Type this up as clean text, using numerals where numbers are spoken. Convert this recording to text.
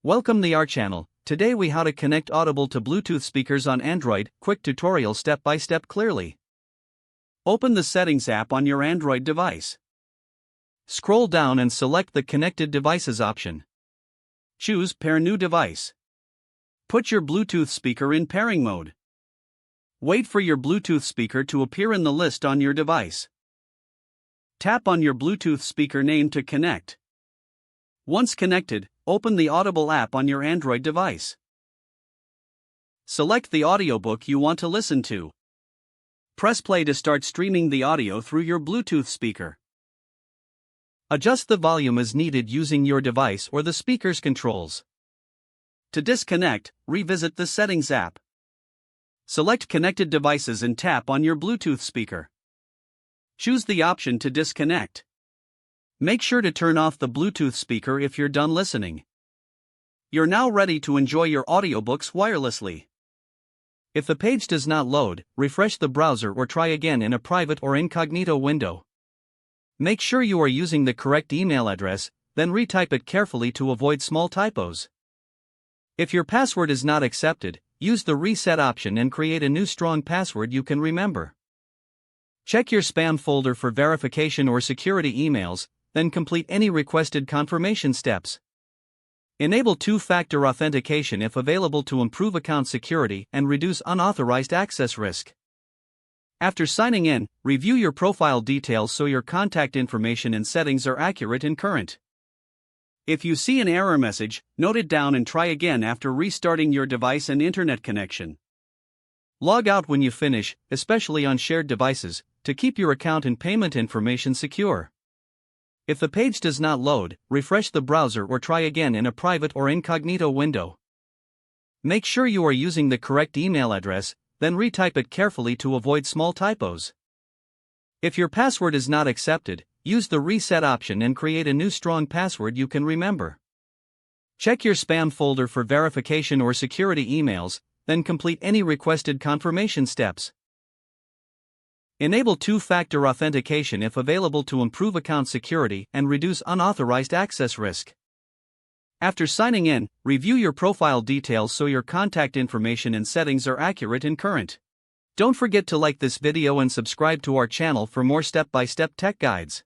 Welcome to our channel. Today we how to connect Audible to Bluetooth speakers on Android. Quick tutorial step by step clearly. Open the Settings app on your Android device. Scroll down and select the Connected Devices option. Choose Pair New Device. Put your Bluetooth speaker in pairing mode. Wait for your Bluetooth speaker to appear in the list on your device. Tap on your Bluetooth speaker name to connect. Once connected, open the Audible app on your Android device. Select the audiobook you want to listen to. Press play to start streaming the audio through your Bluetooth speaker. Adjust the volume as needed using your device or the speaker's controls. To disconnect, revisit the Settings app. Select Connected Devices and tap on your Bluetooth speaker. Choose the option to disconnect. Make sure to turn off the Bluetooth speaker if you're done listening. You're now ready to enjoy your audiobooks wirelessly. If the page does not load, refresh the browser or try again in a private or incognito window. Make sure you are using the correct email address, then retype it carefully to avoid small typos. If your password is not accepted, use the reset option and create a new strong password you can remember. Check your spam folder for verification or security emails, then complete any requested confirmation steps. Enable two-factor authentication if available to improve account security and reduce unauthorized access risk. After signing in, review your profile details so your contact information and settings are accurate and current. If you see an error message, note it down and try again after restarting your device and internet connection. Log out when you finish, especially on shared devices, to keep your account and payment information secure. If the page does not load, refresh the browser or try again in a private or incognito window. Make sure you are using the correct email address, then retype it carefully to avoid small typos. If your password is not accepted, use the reset option and create a new strong password you can remember. Check your spam folder for verification or security emails, then complete any requested confirmation steps. Enable two-factor authentication if available to improve account security and reduce unauthorized access risk. After signing in, review your profile details so your contact information and settings are accurate and current. Don't forget to like this video and subscribe to our channel for more step-by-step tech guides.